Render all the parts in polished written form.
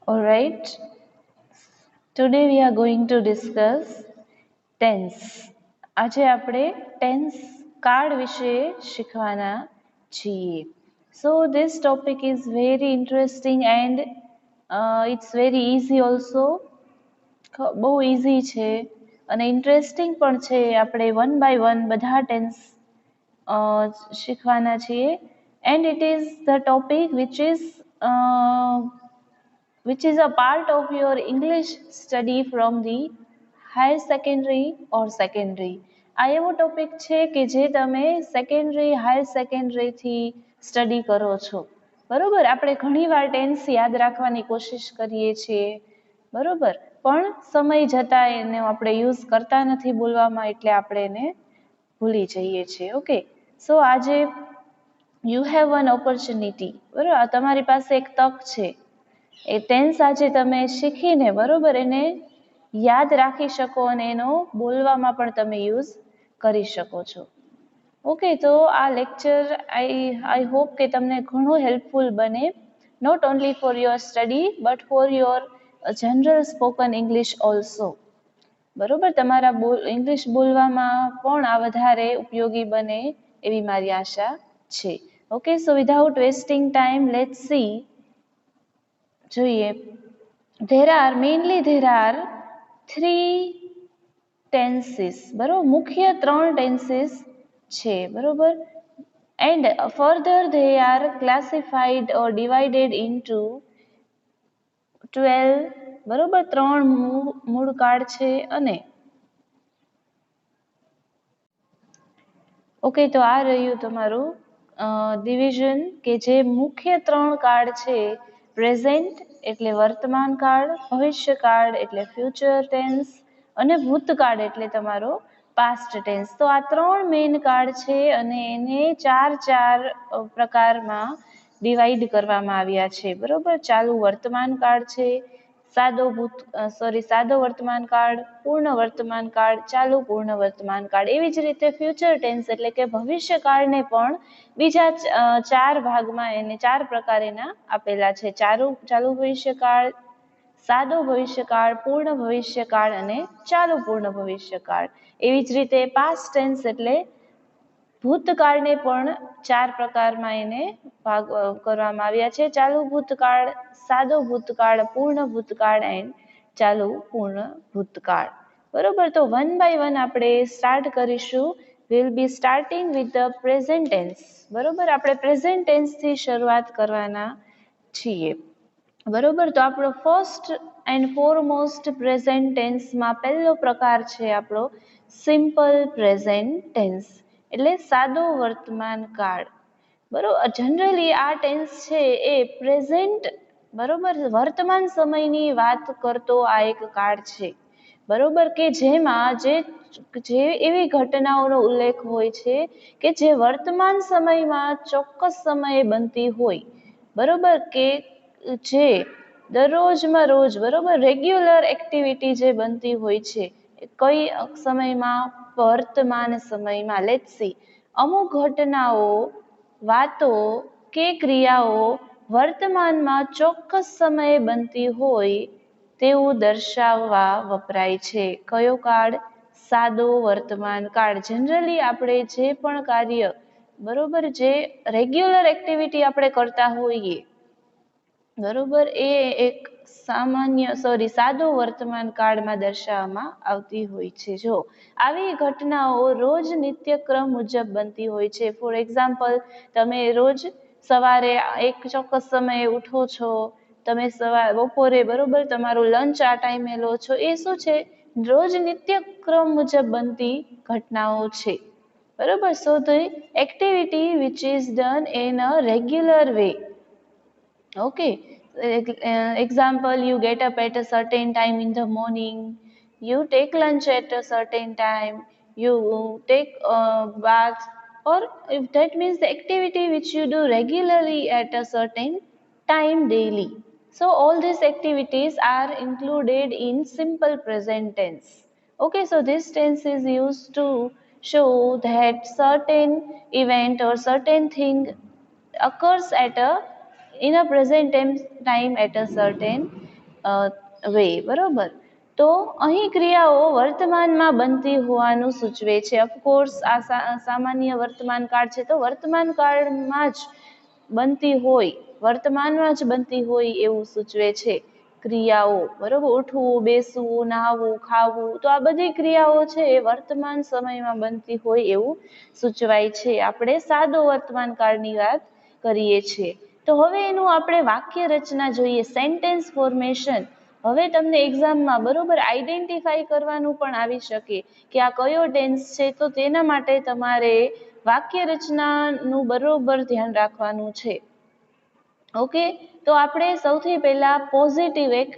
All right. Today we are going to discuss tense. આજે આપણે tense card વિશે શીખવાના છીએ. So this topic is very interesting and it's very easy also. બહુ easy છે અને interesting પણ છે. આપણે one by one બધા tense શીખવાના છીએ and it is the topic which is a part of your English study from the higher secondary or secondary. આ એવો ટોપિક છે કે જે તમે સેકન્ડરી હાયર સેકન્ડરીથી સ્ટડી કરો છો. બરોબર, આપણે ઘણીવાર ટેન્સ યાદ રાખવાની કોશિશ કરીએ છીએ, બરોબર, પણ સમય જતાં એને આપણે યુઝ કરતા નથી બોલવામાં, એટલે આપણે એને ભૂલી જઈએ છીએ. ઓકે, સો આજે યુ હેવ વન ઓપોર્ચ્યુનિટી, બરોબર, તમારી પાસે એક તક છે. એ ટેન્સ આજે તમે શીખીને બરોબર એને યાદ રાખી શકો અને એનો બોલવામાં પણ તમે યુઝ કરી શકો છો. ઓકે, તો આ લેક્ચર આઈ હોપ કે તમને ઘણો હેલ્પફુલ બને, not only for your study but for your general spoken English also. બરોબર, તમારા ઇંગ્લિશ બોલવામાં પણ આ વધારે ઉપયોગી બને એવી મારી આશા છે. Okay, so without wasting time let's see. જોઈએ, there are three tenses, બરોબર, મુખ્ય 3 tenses છે, બરોબર, and further they are classified or divided into 12, બરોબર, 3 મૂળ કાર્ડ છે. અને ઓકે, તો આ રહ્યું તમારું ડિવિઝન કે જે મુખ્ય 3 કાર્ડ છે. પ્રેઝન્ટ એટલે વર્તમાન કાળ, ભવિષ્યકાળ એટલે ફ્યુચર ટેન્સ અને ભૂતકાળ એટલે તમારો પાસ્ટ ટેન્સ. તો આ 3 મેઇન કાર્ડ છે અને એને 4 પ્રકારમાં ડિવાઈડ કરવામાં આવ્યા છે, બરોબર. ચાલુ વર્તમાન કાળ છે, સાદો વર્તમાન કાળ, પૂર્ણ વર્તમાન કાળ, ચાલુ પૂર્ણ વર્તમાન કાળ. એવી જ રીતે ફ્યુચર ટેન્સ એટલે કે ભવિષ્યકાળને પણ બીજા 4 ભાગમાં એને 4 પ્રકાર એના આપેલા છે. ચાલુ ભવિષ્યકાળ, સાદો ભવિષ્યકાળ, પૂર્ણ ભવિષ્યકાળ અને ચાલુ પૂર્ણ ભવિષ્યકાળ. એવી જ રીતે પાસ્ટ ટેન્સ એટલે ભૂતકાળને પણ 4 પ્રકારમાં એને ભાગ કરવામાં આવ્યા છે. ચાલુ ભૂતકાળ, સાદો ભૂતકાળ, પૂર્ણ ભૂતકાળ એન્ડ ચાલુ પૂર્ણ ભૂતકાળ. બરોબર, તો વન બાય વન આપણે સ્ટાર્ટ કરીશું. Will be starting with the present tense. બરોબર, આપણે પ્રેઝન્ટ ટેન્સથી શરૂઆત કરવાના છીએ. બરોબર, તો આપણો ફર્સ્ટ એન્ડ ફોરમોસ્ટ પ્રેઝન્ટ ટેન્સમાં પહેલો પ્રકાર છે આપણો સિમ્પલ પ્રેઝન્ટ ટેન્સ એટલે સાદો વર્તમાન કાળ. બરોબર, જનરલી આ ટેન્સ છે એ પ્રેઝન્ટ, બરોબર, વર્તમાન સમયની વાત કરતો આ એક કાળ છે, બરોબર, કે જેમાં જે એવી ઘટનાઓનો ઉલ્લેખ હોય છે કે જે વર્તમાન સમયમાં ચોક્કસ સમયે બનતી હોય, બરોબર, કે જે દરરોજમાં રોજ, બરોબર, રેગ્યુલર એક્ટિવિટી જે બનતી હોય છે કઈ સમયમાં, વર્તમાન સમયમાં. લેટ્સ સી, અમુક ઘટનાઓ, વાતો કે ક્રિયાઓ વર્તમાનમાં ચોક્કસ સમયે બનતી હોય તેવું દર્શાવવા વપરાય છે. કયો કાળ? સાદો વર્તમાન કાળ. જનરલી આપણે જે પણ કાર્ય, બરોબર, જે રેગ્યુલર એક્ટિવિટી આપણે કરતા હોઈએ, બરોબર, એ એક સાદો વર્તમાન કાળમાં દર્શાવવામાં આવતી હોય છે. જો આવી ઘટનાઓ રોજ નિત્યક્રમ મુજબ બનતી હોય છે. ફોર એક્ઝામ્પલ, તમે રોજ સવારે એક ચોક્કસ સમયે ઉઠો છો, તમે બપોરે, બરોબર, તમારું લંચ આ ટાઈમે લો છો. એ શું છે? રોજ નિત્યક્રમ મુજબ બનતી ઘટનાઓ છે, બરોબર. So the activity which is done in a regular way. Okay, example, you get up at a certain time in the morning, you take lunch at a certain time, you take a bath, or if that means the activity which you do regularly at a certain time daily. So all these activities are included in simple present tense. Okay, so this tense is used to show that certain event or certain thing occurs in a present time at a certain way. બરોબર, તો અહીં ક્રિયાઓ વર્તમાનમાં બનતી હોવાનું સૂચવે છે. Of course આ સામાન્ય વર્તમાન કાળ છે, તો વર્તમાન કાળમાં જ બનતી હોય, વર્તમાનમાં જ બનતી હોય એવું સૂચવે છે ક્રિયાઓ. બરોબર, ઉઠવું, બેસવું, નહાવું, ખાવું, તો આ બધી ક્રિયાઓ છે એ વર્તમાન સમયમાં બનતી હોય એવું સૂચવાય છે. આપણે સાદો વર્તમાન કાળની વાત કરીએ છીએ. તો હવે એનું આપણે વાક્ય રચના જોઈએ, સેન્ટેન્સ ફોર્મેશન. હવે તમને એક્ઝામમાં બરોબર આઈડેન્ટિફાઈ કરવાનું પણ આવી શકે કે આ કયો ટેન્સ છે, તો તેના માટે તમારે વાક્ય રચનાનું બરોબર ધ્યાન રાખવાનું છે. ઓકે, તો આપણે સૌથી પહેલા પોઝિટિવ એક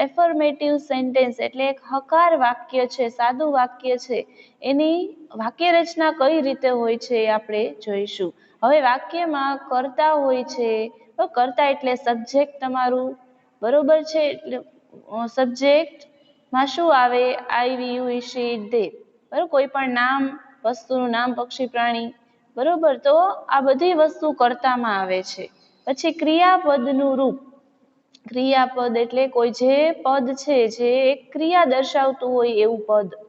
એફર્મેટિવ સેન્ટેન્સ એટલે એક હકાર વાક્ય છે, સાદું વાક્ય છે, એની વાક્ય રચના કઈ રીતે હોય છે એ આપણે જોઈશું. હવે વાક્યમાં કર્તા હોય છે, તો કર્તા એટલે સબ્જેક્ટ તમારું, બરોબર છે. એટલે સબ્જેક્ટમાં શું આવે? I, we, you, he, she, it, they. બરોબર, કોઈ પણ નામ, વસ્તુનું નામ, પક્ષી, પ્રાણી, બરોબર, તો આ બધી વસ્તુ કર્તામાં આવે છે. પછી ક્રિયાપદનું રૂપ. ક્રિયાપદ એટલે કોઈ જે પદ છે જે એક ક્રિયા દર્શાવતું હોય એવું પદ,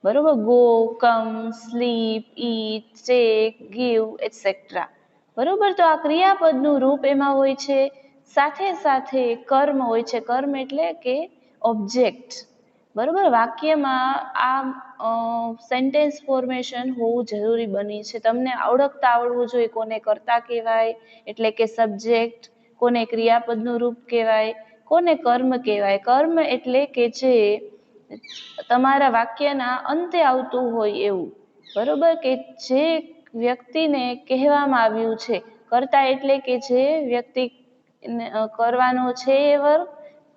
બરોબર. ગો, કમ, સ્લીપ, ઈટ, ટેક, ગીવ, એટસેટ્રા. બરોબર, તો આ ક્રિયાપદનું રૂપ એમાં હોય છે. સાથે સાથે કર્મ હોય છે. કર્મ એટલે કે ઓબ્જેક્ટ. બરોબર, વાક્યમાં આ સેન્ટેન્સ ફોર્મેશન હોવું જરૂરી બની છે. તમને ઓળખતા આવડવું જોઈએ કોને કર્તા કહેવાય એટલે કે સબ્જેક્ટ, કોને ક્રિયાપદનું રૂપ કહેવાય, કોને કર્મ કહેવાય. કર્મ એટલે કે જે તમારા વાક્યના અંતે આવતું હોય એવું, બરોબર, કે જે વ્યક્તિને કહેવામાં આવ્યું છે. કર્તા એટલે કે જે વ્યક્તિ કરવાનો છે એ વર્ગ,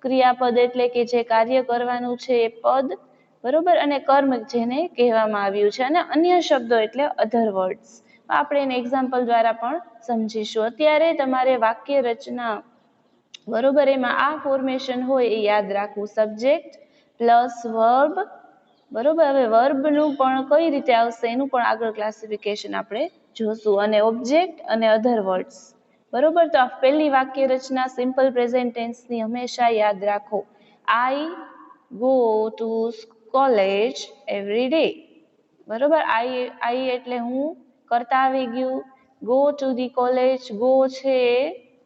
ક્રિયાપદ એટલે કે જે કાર્ય કરવાનું છે એ પદ, બરોબર, અને કર્મ જેને કહેવામાં આવ્યું છે. અને અન્ય શબ્દો એટલે અધર વર્ડ્સ. આપણે એને એક્ઝામ્પલ દ્વારા પણ સમજીશું. અત્યારે તમારે વાક્ય રચના, બરોબર, એમાં આ ફોર્મેશન હોય એ યાદ રાખવું. સબ્જેક્ટ પ્લસ વર્બ, બરોબર. હવે વર્બનું પણ કઈ રીતે આવશે એનું પણ આગળ ક્લાસિફિકેશન આપણે જોશું, અને ઓબ્જેક્ટ અને અધર વર્ડ્સ. બરોબર, તો આ પહેલી વાક્ય રચના સિમ્પલ પ્રેઝન્ટ ટેન્સની હંમેશા યાદ રાખો. I go to college every day. બરોબર, આઈ એટલે હું, કરતા આવી ગયું. Go to the college, go છે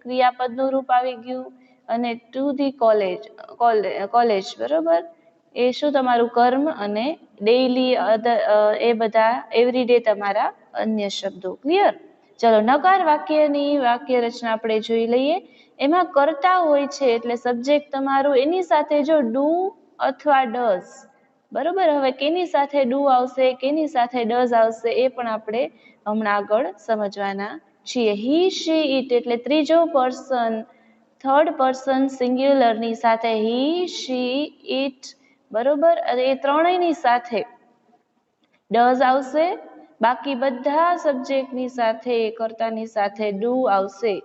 ક્રિયાપદનું રૂપ આવી ગયું, અને ટુ ધી કોલેજ, બરોબર, એ શું તમારું કર્મ, અને ડેઈલી એ બધા એવરી ડે તમારા અન્ય શબ્દો. ક્લિયર? ચલો, નકાર વાક્યની વાક્ય રચના આપણે જોઈ લઈએ. એમાં કર્તા હોય છે એટલે સબ્જેક્ટ તમારું, એની સાથે જો ડુ અથવા ડઝ, બરોબર. હવે કેની સાથે ડુ આવશે, કેની સાથે ડઝ આવશે એ પણ આપણે હમણાં આગળ સમજવાના છીએ. હી, શી, ઇટ એટલે ત્રીજો પર્સન, થર્ડ પર્સન સિંગ્યુલરની સાથે હી, શી, ઇટ, બરોબર, એ ત્રણેયની સાથે ડઝ આવશે. બાકી બધા સબ્જેક્ટની સાથે, કર્તાની સાથે ડુ આવશે,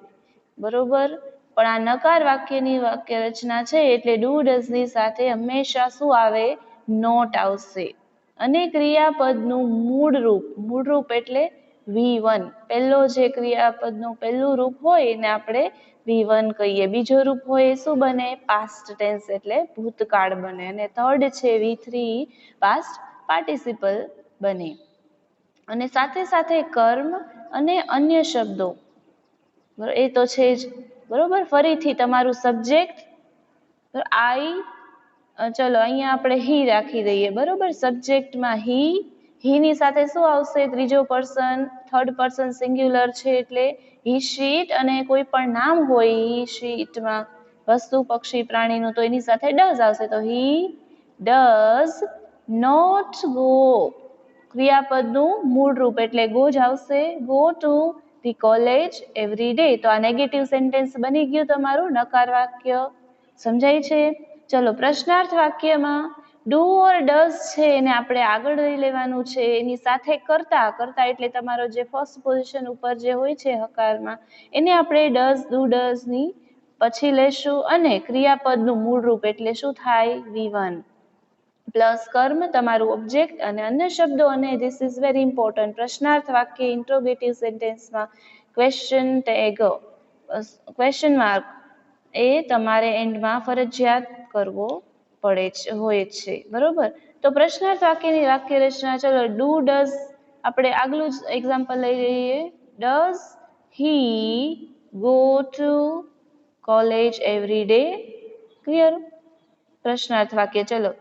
બરોબર. પણ આ નકાર વાક્યની વાક્ય રચના છે એટલે ડુ ડઝની સાથે હંમેશા શું આવે? નોટ આવશે. અને ક્રિયાપદનું મૂળ રૂપ એટલે V1. પહેલો જે ક્રિયાપદનું પહેલું રૂપ હોય એને આપણે V1 કહીએ. બીજો રૂપ હોય શું બને? પાસ્ટ ટેન્સ એટલે ભૂતકાળ બને. અને થર્ડ છે V3, પાસ્ટ પાર્ટિસિપલ બને. અને સાથે સાથે કર્મ અને અન્ય શબ્દો, એ તો છે જ, બરોબર. ફરીથી તમારું સબ્જેક્ટ આઈ, ચલો અહીંયા આપણે હી રાખી દઈએ, બરોબર. સબ્જેક્ટમાં હી ની સાથે શું આવશે? ત્રીજો પર્સન, થર્ડ પર્સન સિંગ્યુલર છે એટલે હી, શીટ, અને કોઈ પણ નામ હોય હી, શીટમાં વસ્તુ, પક્ષી, પ્રાણીનું, તો એની સાથે ડઝ આવશે. તો હી ડઝ નોટ ગો, ક્રિયાપદનું મૂળ રૂપ એટલે ગો જ આવશે. Go to the college every day. તો આ નેગેટિવ સેન્ટેન્સ બની ગયું તમારું નકાર વાક્ય. સમજાય છે? ચલો, પ્રશ્નાર્થ વાક્યમાં ડુ ઓર ડઝ છે એને આપણે આગળ લઈ લેવાનું છે. એની સાથે કર્તા એટલે તમારો જે ફર્સ્ટ પોઝિશન ઉપર જે હોય છે હકારમાં, એને આપણે ડુ ડઝની પછી લેશું. અને ક્રિયાપદનું મૂળ રૂપ એટલે શું થાય? V1 પ્લસ કર્મ તમારું ઓબ્જેક્ટ અને અન્ય શબ્દો. અને ધીસ ઇઝ વેરી ઇમ્પોર્ટન્ટ. પ્રશ્નાર્થ વાક્ય, ઇન્ટ્રોગેટિવ સેન્ટેન્સમાં ક્વેશ્ચન માર્ક એ તમારે એન્ડમાં ફરજિયાત કરવો હોય છે, બરોબર. તો પ્રશ્નાર્થ વાક્યની વાક્ય રચના, ચલો ડુ ડઝ, આપણે આગલું જ એક્ઝામ્પલ લઈ લઈએ. Does he go to college every day? Clear? પ્રશ્નાર્થ વાક્ય. ચલો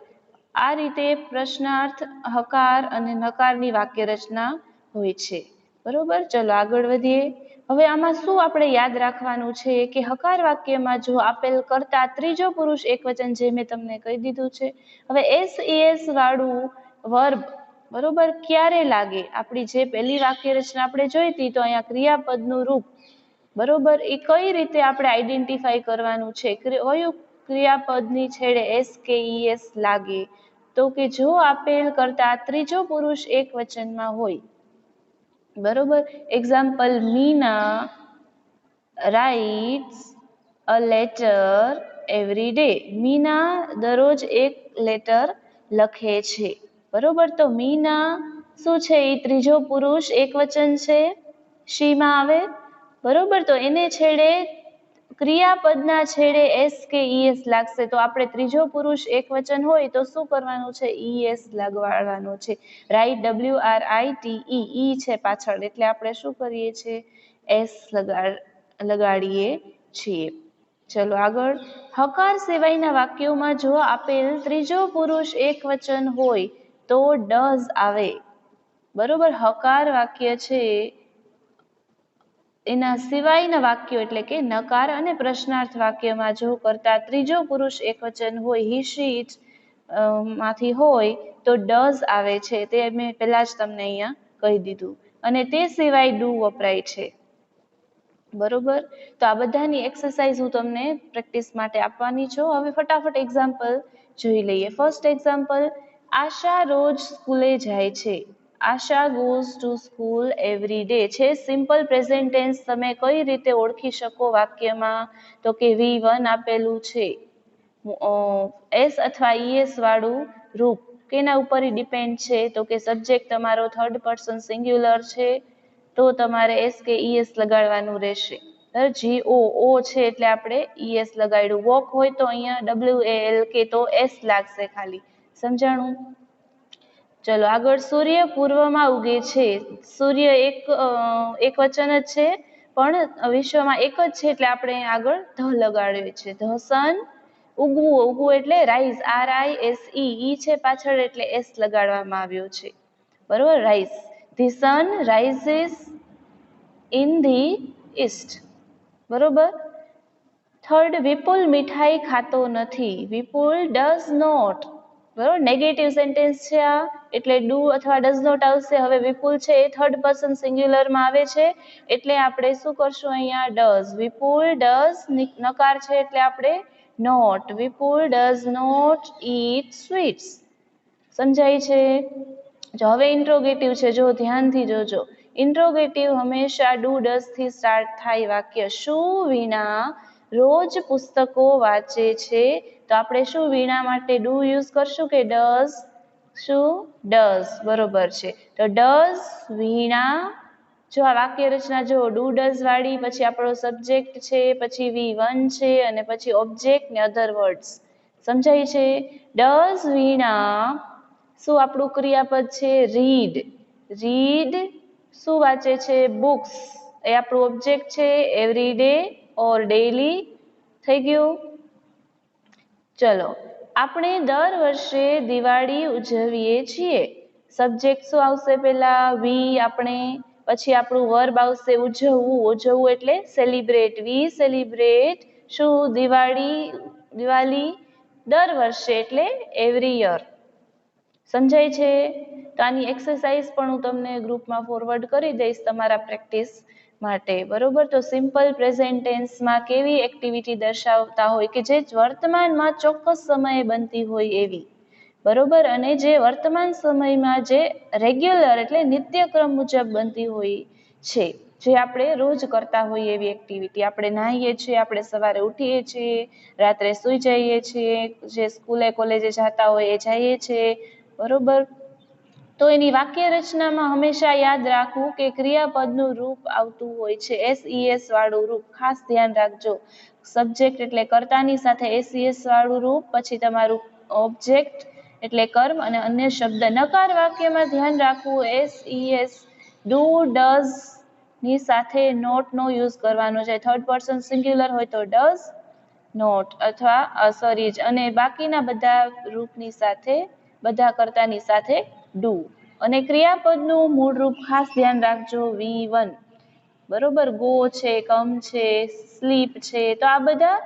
આ રીતે પ્રશ્નાર્થ, હકાર અને નકારની વાક્ય રચના હોય છે, બરોબર. ચલો આગળ વધીએ. હવે આમાં શું આપણે યાદ રાખવાનું છે કે હકાર વાક્યમાં જો આપેલ કરતા ત્રીજો પુરુષ એકવચન, જે મેં તમને કહી દીધું છે. હવે એસ વાળું વર્બ, બરોબર, ક્યારે લાગે? આપણી જે પહેલી વાક્ય રચના આપણે જોઈ હતી, તો અહીંયા ક્રિયાપદનું રૂપ, બરોબર, એ કઈ રીતે આપણે આઈડેન્ટિફાઈ કરવાનું છે, કયું ક્રિયાપદની છેડે એસ કે ઈએસ લાગે? તો કે જો આપેલ કરતા ત્રીજો પુરુષ એકવચનમાં હોય, બરોબર. Example, Meena writes a letter every day. Meena દરરોજ એક લેટર લખે છે, બરોબર. તો મીના શું છે? એ ત્રીજો પુરુષ એકવચન છે, શીમાં આવે, બરોબર. તો એને છેડે, ક્રિયાપદના છેડે એસ કે ઈએસ લાગશે. તો આપણે ત્રીજો પુરુષ એકવચન હોય તો શું કરવાનું છે? ઈએસ લગાડવાનું છે. રાઈટ, WRITE, ઈ છે પાછળ, એટલે આપણે શું કરીએ છીએ? એસ લગાડીએ છીએ. ચલો આગળ. હકાર સિવાયના વાક્યોમાં જો આપેલ ત્રીજો પુરુષ એકવચન હોય તો ડઝ આવે, બરોબર. હકાર વાક્ય છે એના સિવાયના વાક્યો, એટલે કે નકાર અને પ્રશ્નાર્થ વાક્યમાં જો કરતા ત્રીજો પુરુષ એકવચન હોય, હી શી ઇટ માંથી હોય તો ડઝ આવે છે. તે મેં પહેલા જ તમને અહીંયા કહી દીધું. અને તે સિવાય ડુ વપરાય છે, બરોબર. તો આ બધાની એક્સરસાઇઝ હું તમને પ્રેક્ટિસ માટે આપવાની છું. હવે ફટાફટ એક્ઝામ્પલ જોઈ લઈએ. ફર્સ્ટ એક્ઝામ્પલ, આશા રોજ સ્કૂલે જાય છે. Asha goes to school every day છે. સિમ્પલ પ્રેઝન્ટ ટેન્સ તમે કઈ રીતે ઓળખી શકો વાક્યમાં? તો કે V1 આપેલું છે, એસ અથવા ઈએસ વાળું રૂપ કેના ઉપર ડિપેન્ડ છે? તો કે સબ્જેક્ટ તમારો થર્ડ પર્સન સિંગ્યુલર છે, તો તમારે એસ કે ઈએસ લગાડવાનું રહેશે. GO છે એટલે આપણે ઈએસ લગાડ્યું. વોક હોય તો અહીંયા WALK, તો એસ લાગશે ખાલી. સમજાણું? ચલો આગળ. સૂર્ય પૂર્વમાં ઉગે છે. સૂર્ય એક વચન જ છે, પણ વિશ્વમાં એક જ છે, એટલે આપણે આગળ ધ લગાડ્યો છે. ધ સન, ઉગવું એટલે રાઈઝ, RISE, ઈ છે પાછળ એટલે એસ લગાડવામાં આવ્યો છે, બરોબર. Rise, the sun rises in the east, બરોબર. થર્ડ, વિપુલ મીઠાઈ ખાતો નથી. વિપુલ ડઝ નોટ, બરોબર. નેગેટિવ સેન્ટેન્સ છે આ, એટલે ડુ અથવા ડઝ નોટ આવશે. હવે વિપુલ છે એ થર્ડ પર્સન સિંગ્યુલરમાં આવે છે, એટલે આપણે શું કરશું? અહીંયા ડઝ. વિપુલ ડઝ નકાર છે એટલે આપણે not. Vipul does not eat sweets. સમજાય છે? જો હવે ઇન્ટ્રોગેટિવ છે, જો ધ્યાનથી જોજો. ઇન્ટ્રોગેટિવ હંમેશા ડુ ડઝ થી સ્ટાર્ટ થાય વાક્ય. શું વીણા રોજ પુસ્તકો વાંચે છે? તો આપણે શું વીણા માટે ડુ યુઝ કરશું કે ડઝ? શું? ડઝ, બરોબર છે. તો ડઝ વીણા, જો આ વાક્ય રચના જો ડુ ડઝ વાળી, પછી આપણો સબ્જેક્ટ છે, પછી V1 છે, અને પછી ઓબ્જેક્ટ ને અધર વર્ડ્સ. સમજાય છે? ડઝ વીણા, શું આપણું ક્રિયાપદ છે? રીડ. રીડ શું વાંચે છે? બુક્સ. એ આપણું ઓબ્જેક્ટ છે. એવરી ડે ઓર ડેઈલી. થઈ ગયું? ચલો, આપણે દર વર્ષે દિવાળી ઉજવીએ છીએ. સબ્જેક્ટ શું આવશે? પેલા વી, આપણે, પછી આપણું વર્બ આવશે ઉજવવું. ઉજવવું એટલે સેલિબ્રેટ. વી સેલિબ્રેટ શું? દિવાળી દર વર્ષે એટલે એવરી યર. સમજાય છે? તો આની એક્સરસાઇઝ પણ હું તમને ગ્રુપમાં ફોરવર્ડ કરી દઈશ તમારા પ્રેક્ટિસ માટે, બરોબર. તો સિમ્પલ પ્રેઝન્ટ ટેન્સમાં કેવી એક્ટિવિટી દર્શાવતા હોય કે જે વર્તમાનમાં ચોક્કસ સમયે બનતી હોય એવી, બરોબર. અને જે વર્તમાન સમયમાં જે રેગ્યુલર એટલે નિત્યક્રમ મુજબ બનતી હોય છે, જે આપણે રોજ કરતા હોઈએ એવી એક્ટિવિટી. આપણે નાહીએ છીએ, આપણે સવારે ઉઠીએ છીએ, રાત્રે સૂઈ જઈએ છીએ, જે સ્કૂલે કોલેજે જતા હોય એ જઈએ છીએ, બરોબર. તો એની વાક્ય રચનામાં હંમેશા યાદ રાખવું કે ક્રિયાપદનું રૂપ આવતું હોય છે, SES વાળું રૂપ. ખાસ ધ્યાન રાખજો. સબ્જેક્ટ એટલે કર્તાની સાથે એસીએસ વાળું રૂપ, પછી તમારું ઓબ્જેક્ટ એટલે કર્મ અને અન્ય શબ્દ. નકાર વાક્યમાં ધ્યાન રાખવું એસ ડુ ડઝ ની સાથે નોટ નો યુઝ કરવાનો છે. થર્ડ પર્સન સિંગ્યુલર હોય તો ડઝ નોટ અથવા સોરી અને બાકીના બધા રૂપની સાથે બધા કર્તાની સાથે ડુ. અને ક્રિયાપદનું મૂળ રૂપ ખાસ ધ્યાન રાખજો V1. બરોબર, ગો છે, કમ છે, સ્લીપ છે, તો આ બધા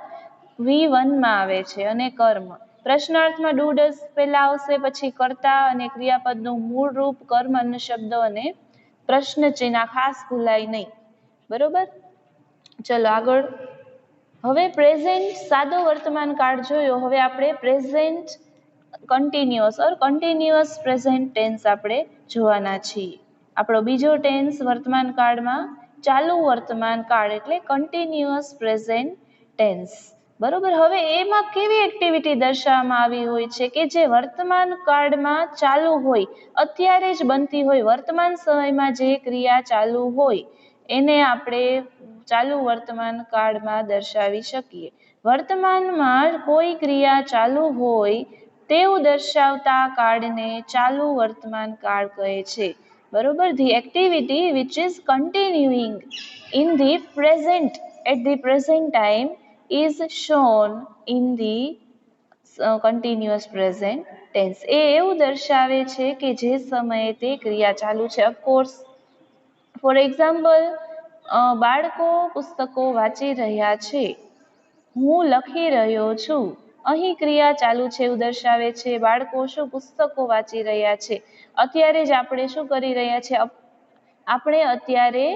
V1 માં આવે છે. અને કર્મ પ્રશ્નાર્થમાં ડુ ડઝ પહેલા આવશે, પછી કર્તા અને ક્રિયાપદનું મૂળ રૂપ કર્મ અને શબ્દો અને પ્રશ્ન ચિહ્ન ખાસ ભૂલાય નહીં. બરોબર, ચલો આગળ. હવે પ્રેઝન્ટ સાદો વર્તમાન કાળ જોયો. હવે આપણે પ્રેઝન્ટ કન્ટિન્યુઅસ પ્રેઝન્ટ ટેન્સ આપણે જોવાના છીએ. આપણો બીજો ટેન્સ વર્તમાન કાળમાં ચાલુ વર્તમાન કાળ એટલે કન્ટિન્યુઅસ પ્રેઝન્ટ ટેન્સ. બરોબર, હવે એમાં કેવી એક્ટિવિટી દર્શાવવામાં આવી હોય છે કે જે વર્તમાન કાળમાં ચાલુ હોય, અત્યારે જ બનતી હોય, વર્તમાન સમયમાં જે ક્રિયા ચાલુ હોય એને આપણે ચાલુ વર્તમાન કાળમાં દર્શાવી શકીએ. વર્તમાનમાં કોઈ ક્રિયા ચાલુ હોય તેવું દર્શાવતા કાળને ચાલુ વર્તમાન કાળ કહે છે. બરોબર, the activity which is continuing in the present at the present time is shown in the continuous present tense. એ એવું દર્શાવે છે કે જે સમયે તે ક્રિયા ચાલુ છે. ઓફકોર્સ, ફોર એક્ઝામ્પલ, બાળકો પુસ્તકો વાંચી રહ્યા છે, હું લખી રહ્યો છું. અહીં ક્રિયા ચાલુ છે એવું દર્શાવે છે. બાળકો શું પુસ્તકો વાંચી રહ્યા છે. અત્યારે જ આપણે શું કરી રહ્યા છે? આપણે અત્યારે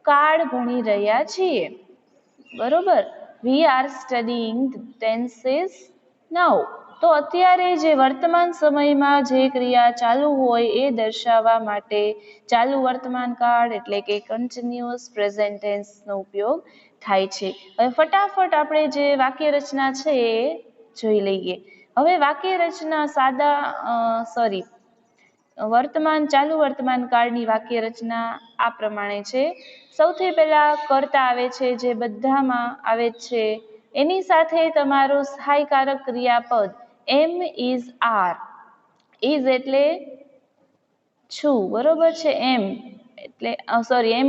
કાળ ભણી રહ્યા છીએ. બરોબર, વી આર સ્ટડીઇંગ ટેન્સીસ નાઉ. તો અત્યારે જે વર્તમાન સમયમાં જે ક્રિયા ચાલુ હોય એ દર્શાવવા માટે ચાલુ વર્તમાન કાળ એટલે કે કન્ટિન્યુઅસ પ્રેઝન્ટ ટેન્સનો ઉપયોગ થાય છે. હવે ફટાફટ આપણે જે વાક્ય રચના છે એ જોઈ લઈએ. હવે વાક્ય રચના ચાલુ વર્તમાન કાળની વાક્ય રચના આ પ્રમાણે છે. સૌથી પહેલા કર્તા આવે છે, જે બધામાં આવે છે. એની સાથે તમારું સહાયકારક ક્રિયાપદ એમ ઇઝ આર. ઇઝ એટલે છું, બરોબર છે. એમ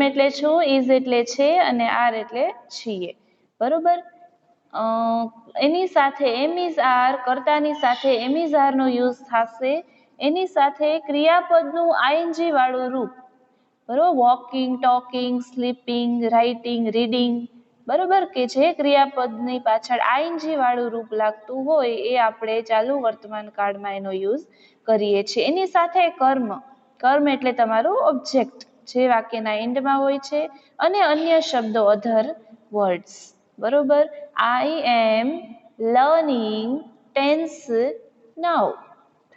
એટલે છું, ઇઝ એટલે છે અને આર એટલે છીએ. બરોબર, એની સાથે એમ ઇઝ આર, કર્તાની સાથે એમ ઇઝ આર નો યુઝ થશે. એની સાથે ક્રિયાપદનું આઈએનજી વાળું રૂપ, બરોબર, walking, talking, sleeping, writing, reading. બરોબર, કે જે ક્રિયાપદની પાછળ આઈએનજી વાળું રૂપ લાગતું હોય એ આપણે ચાલુ વર્તમાન કાળમાં એનો યુઝ કરીએ છીએ. એની સાથે કર્મ એટલે તમારું ઓબ્જેક્ટ, જે વાક્યના એન્ડમાં હોય છે, અને અન્ય શબ્દો, અધર વર્ડ્સ. બરોબર, આઈ એમ લર્નિંગ ટેન્સ નાઉ.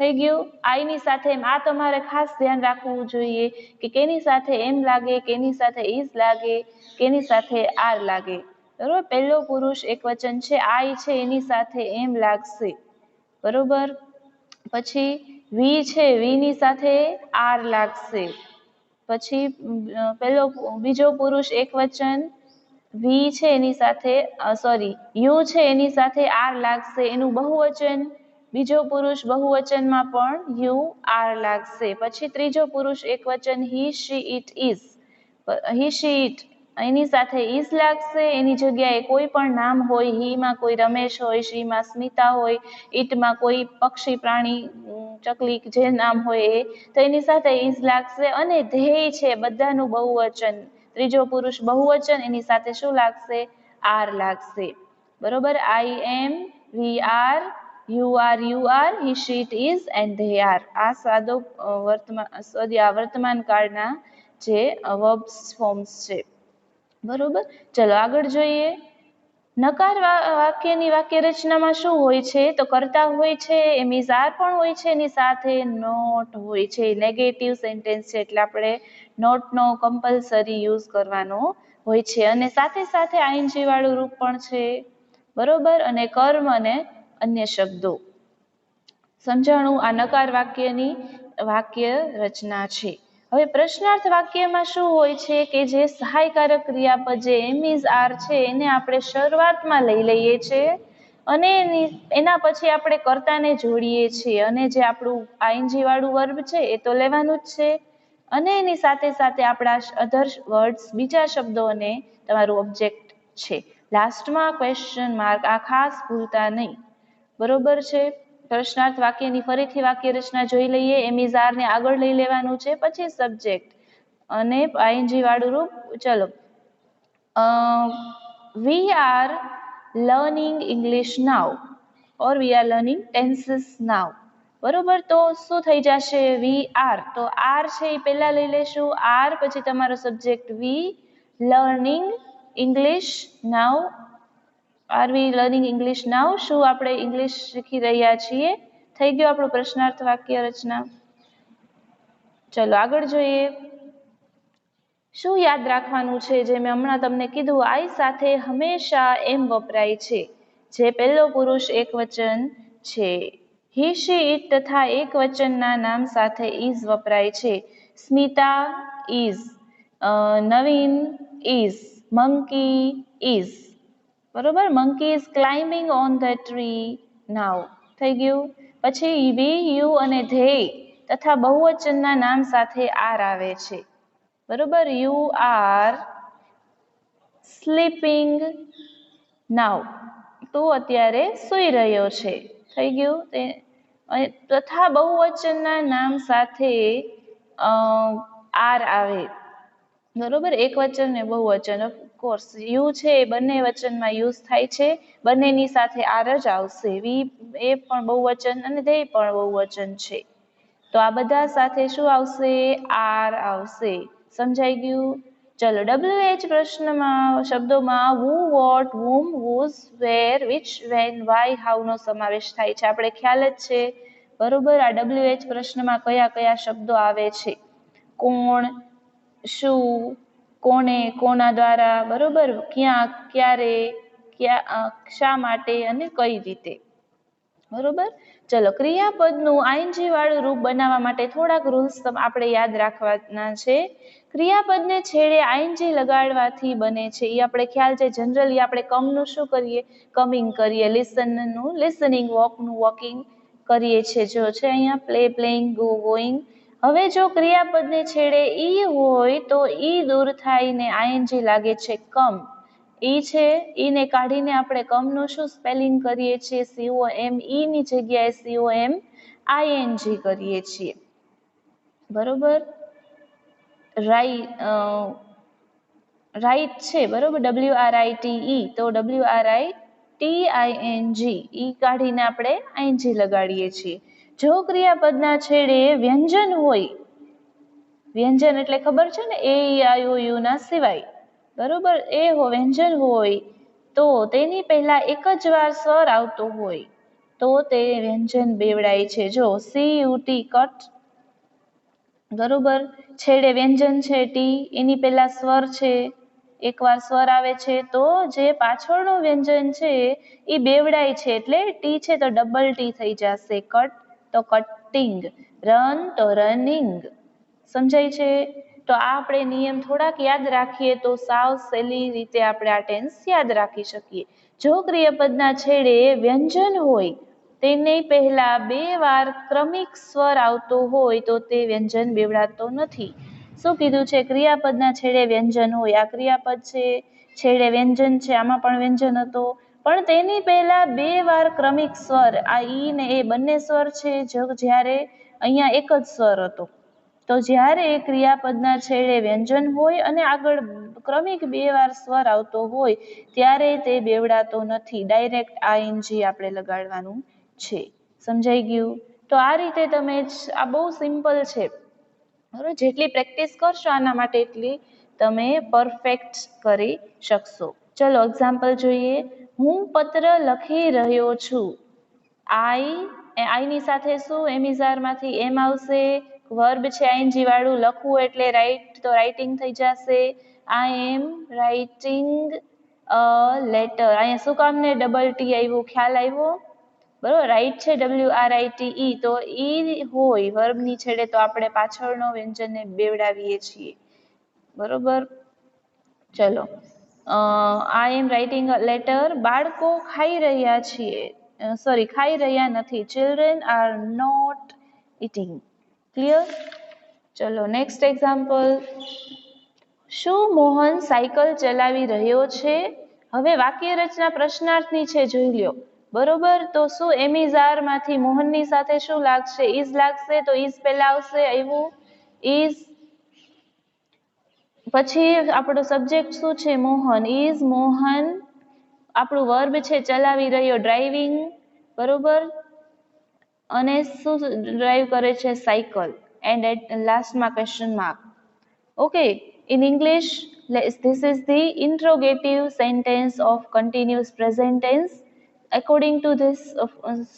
થઈ ગયું. આઈની સાથે એમ, આ તમારે ખાસ ધ્યાન રાખવું જોઈએ કે કેની સાથે એમ લાગે, કેની સાથે ઇઝ લાગે, કેની સાથે આર લાગે. બરોબર, પહેલો પુરુષ એકવચન છે, આઈ છે, એની સાથે એમ લાગશે. બરોબર, પછી વી છે, વીની સાથે આર લાગશે. પછી બીજો પુરુષ એકવચન વી છે, એની સાથે યુ છે, એની સાથે આર લાગશે. એનું બહુવચન, બીજો પુરુષ બહુવચનમાં પણ યુ આર લાગશે. પછી ત્રીજો પુરુષ એકવચન he, she, it, is. He, she, it, એની સાથે ઇઝ લાગશે. એની જગ્યાએ કોઈ પણ નામ હોય, હીમાં કોઈ રમેશ હોય, શીમાં સ્મિતા હોય, ઇટમાં કોઈ પક્ષી, પ્રાણી, ચકલી, જે નામ હોય એ, તો એની સાથે ઇઝ લાગશે. અને ધ્યેય છે, બધાનું બહુવચન, ત્રીજો પુરુષ બહુવચન, એની સાથે શું લાગશે? આર લાગશે. બરોબર, I am, we are, you are, he, she, it, is and they are. આ સાદો વર્તમાન કાળના જે વર્બ્સ ફોર્મ્સ છે. બરોબર, ચલો આગળ જોઈએ. નકાર વાક્યની વાક્ય રચનામાં શું હોય છે? તો કર્તા હોય છે, એમ ઇઝ આર પણ હોય છે, એની સાથે નોટ હોય છે. નેગેટિવ સેન્ટેન્સ છે એટલે આપણે નોટનો કમ્પલસરી યુઝ કરવાનો હોય છે. અને સાથે સાથે આઈએનજી વાળું રૂપ પણ છે. બરોબર, અને કર્મ અને અન્ય શબ્દો. સમજાણું? આ નકાર વાક્યની વાક્ય રચના છે. હવે પ્રશ્નાર્થ વાક્યમાં શું હોય છે કે જે સહાયકારક ક્રિયાપદ જે એમ ઇઝ આર છે એને આપણે શરૂઆતમાં લઈ લઈએ છીએ અને એના પછી આપણે કર્તાને જોડીએ છીએ અને જે આપણું આઈએનજી વાળું વર્બ છે એ તો લેવાનું જ છે અને એની સાથે સાથે આપણા અધર વર્ડ્સ બીજા શબ્દોને તમારું ઓબ્જેક્ટ છે. લાસ્ટમાં ક્વેશ્ચન માર્ક આ ખાસ ભૂલતા નહીં. બરોબર છે. પ્રશ્નાર્થ વાક્યની ફરીથી વાક્ય રચના જોઈ લઈએ. એમ ઇઝ આર ને આગળ લઈ લેવાનું છે, પછી સબ્જેક્ટ અને આઈએનજી વાળું રૂપ. ચલો, we are learning English now or we are learning tenses now. બરોબર, તો શું થઈ જશે? વી આર, તો આર છે એ પહેલા લઈ લેશું. આર પછી તમારો સબ્જેક્ટ વી લર્નિંગ ઇંગ્લિશ નાઉ. આર વી લર્નિંગ ઇંગ્લિશ નાઉ? શું આપણે ઇંગ્લિશ શીખી રહ્યા છીએ? થઈ ગયો આપણું પ્રશ્નાર્થ વાક્ય રચના. ચલો આગળ જોઈએ. શું યાદ રાખવાનું છે? જે મેં હમણાં તમને કીધું, આઈ સાથે હંમેશા એમ વપરાય છે, જે પહેલો પુરુષ એકવચન છે. હી શી ઇટ તથા એકવચનના નામ સાથે ઇઝ વપરાય છે. Smita is, Naveen is, monkey is. બરોબર, monkey is climbing on the tree now. થઈ ગયું. પછી વી, યુ અને ધેય તથા બહુવચનના નામ સાથે આર આવે છે. બરોબર, યુ આર સ્લીપિંગ નાઉ. તું અત્યારે સૂઈ રહ્યો છે. થઈ ગયું. તથા બહુવચનના નામ સાથે આર આવે. બરોબર, એક વચન ને બહુવચન. ઓફકોર્સ યુ છે એ બંને વચનમાં યુઝ થાય છે, બંનેની સાથે આર જ આવશે. વી એ પણ બહુવચન અને ધેય પણ બહુવચન છે, તો આ બધા સાથે શું આવશે? આર આવશે. સમજાઈ ગયું? ચલો, WH પ્રશ્નમાં શબ્દોમાં who, what, whom, whose, where, which, when, why, how નો સમાવેશ થાય છે. આપણે ખ્યાલ જ છે. બરોબર, આ WH પ્રશ્નમાં કયા કયા શબ્દો આવે છે? કોણ, શું, કોને, કોના દ્વારા. બરોબર, ક્યાં, ક્યારે, શા માટે અને કઈ રીતે. બરોબર. ચલો, ક્રિયાપદનું આઈએનજી વાળું રૂપ બનાવવા માટે થોડાક રૂલ્સ આપણે યાદ રાખવાના છે. ક્રિયાપદને છેડે આઈએનજી લગાડવાથી બને છે એ આપણે ખ્યાલ છે. જનરલી આપણે કમનું શું કરીએ? કમિંગ કરીએ. લિસનનું લિસનિંગ, વોકનું વોકિંગ કરીએ છીએ. જો છે અહીંયા પ્લે, પ્લેઇંગ, ગો, ગોઈંગ. હવે જો ક્રિયાપદને છેડે ઈ હોય તો ઈ દૂર થાયને આઈએનજી લાગે છે કમ. ઈ છે, ઈને કાઢીને આપણે કમનું શું સ્પેલિંગ કરીએ છીએ? COM. ઈ ની જગ્યાએ COM ING કરીએ છીએ. બરોબર, રાઈટ છે. બરોબર, WRITE, તો WRITING ઈ કાઢીને આપણે ING લગાડીએ છીએ. જો ક્રિયાપદના છેડે વ્યંજન હોય, વ્યંજન એટલે ખબર છે ને, એ ઈ આઈ ઓ યુ ના સિવાય. બરોબર, એ વ્યંજન હોય તો તેની પહેલા એક જ વાર સ્વર આવતો હોય તો તે વ્યંજન બેવડાય છે. જો CUT, કટ. બરોબર, છેડે વ્યંજન છે ટી, એની પહેલા સ્વર છે, એકવાર સ્વર આવે છે તો જે પાછળનું વ્યંજન છે એ બેવડાય છે, એટલે ટી છે તો ડબલ ટી થઈ જશે. કટ તો કટિંગ, રન તો રનિંગ. સમજાય છે? તો આ આપણે નિયમ થોડાક યાદ રાખીએ તો સાવ સહેલી રીતે આપણે આ ટેન્સ યાદ રાખી શકીએ. જો ક્રિયાપદના છેડે વ્યંજન હોય, તેની પહેલા બે વાર ક્રમિક સ્વર આવતો હોય તો તે વ્યંજન બેવડાતો નથી. શું કીધું છે? ક્રિયાપદના છેડે વ્યંજન હોય. આ ક્રિયાપદ છે, છેડે વ્યંજન છે, આમાં પણ વ્યંજન હતો, પણ તેની પહેલા બે વાર ક્રમિક સ્વર, આ ઈ ને એ બંને સ્વર છે, જ્યારે અહીંયા એક જ સ્વર હતો. તો જ્યારે ક્રિયાપદના છેડે વ્યંજન હોય અને આગળ ક્રમિક બે વાર સ્વર આવતો હોય ત્યારે તે બેવડાતો નથી. ડાયરેક્ટ આઈએનજી આપણે લગાડવાનું છે. સમજાઈ ગયું? તો આ રીતે તમે, આ બહુ સિમ્પલ છે. બરાબર, જેટલી પ્રેક્ટિસ કરશો આના માટે એટલી તમે પરફેક્ટ કરી શકશો. ચલો એક્ઝામ્પલ જોઈએ. હું પત્ર લખી રહ્યો છું. આઈની સાથે શું? એમિઝારમાંથી એમ આવશે. વર્બ છે આઈએનજી વાળું. લખવું એટલે રાઇટ, તો રાઇટિંગ થઈ જશે. આઈ એમ રાઇટિંગ અ લેટર. અહીંયા શું કામ ને ડબલ ટી આવ્યું? ખ્યાલ આવ્યો? બરોબર, રાઈટ છે WRITE, તો ઈ હોય વર્બની છેડે તો આપણે પાછળનો વ્યંજનને બેવડાવીએ છીએ. બરોબર, ચલો. I am writing a letter. બાળકો ખાઈ રહ્યા છીએ, ખાઈ રહ્યા નથી. Children are not eating. Clear? ચલો નેક્સ્ટ એક્ઝામ્પલ. શું મોહન સાયકલ ચલાવી રહ્યો છે? હવે વાક્ય રચના પ્રશ્નાર્થની છે, જોઈ લ્યો. બરોબર, તો શું એમિઝાર માંથી મોહનની સાથે શું લાગશે? ઇઝ લાગશે, તો ઇઝ પહેલા આવશે. આવ્યું ઇઝ. પછી આપણો સબ્જેક્ટ શું છે? મોહન. ઇઝ મોહન. આપણું વર્બ છે ચલાવી રહ્યો, ડ્રાઇવિંગ. બરોબર, અને શું ડ્રાઈવ કરે છે? સાયકલ. એન્ડ એટ લાસ્ટમાં question mark. Okay, in English, this is the interrogative sentence of continuous present tense. According to this